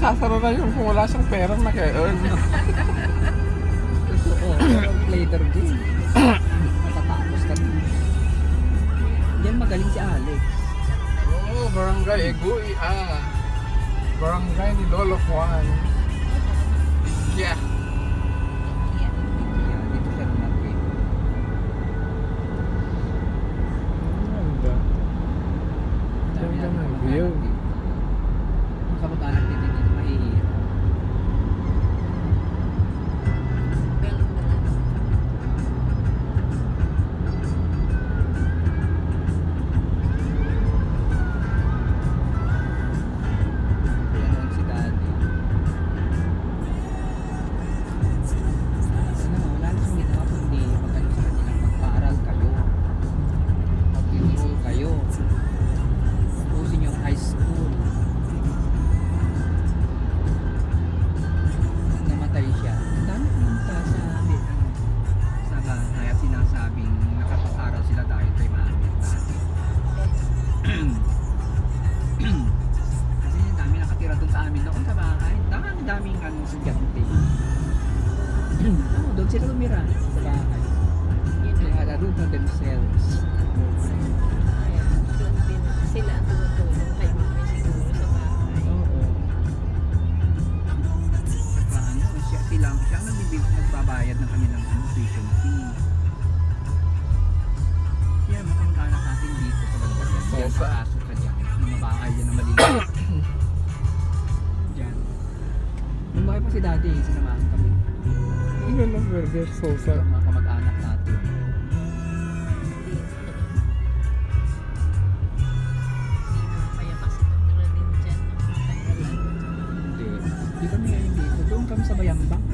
magsasara na yun kung wala siyang pera maki-earn. Totoo. Pero later game. Matatapos ka din. Yan magaling si Alex. Oo, barangay Egui. Barangay ni Lolo Juan. Yeah. Yan, dito siya lumapit. Ganda. Ganda ng view. Ang kamag-anak din dito mahihirap. Kaya noon si Daddy. Wala na siyang ginawa kundi mag-ano sa kanilang magpaaral kayo. Mag-enroll kayo. Tapusin yung high school. Nung namatay siya, ang dami pumunta sa sa bahay at sinasabing nakapag-aral sila dahil kay mami at daddy. Kasi ang dami nakatira doon sa amin noon sa bahay. Daming estudyante. Doon sila tumira sa bahay. They had a room for themselves. Kaya doon din sila ang tumutulong kay mami siguro sa bahay. Oo. Saka siya ang nagbabayad ng kanilang tuition fee. Kaya makamag-anak natin dito sa Bandagan. Diyan Sosa. pasok ka dyan. Mga bahay dyan na maliliit. Dyan. Nung bahay pa si daddy, sinamahan kami. Ang ganda ng burger, Sosa. Sa mga kamag-anak natin. Kaya kasi tumira din dyan ng matagalan. Hindi. Hindi kami ngayon dito. Doon kami sa Bayambang.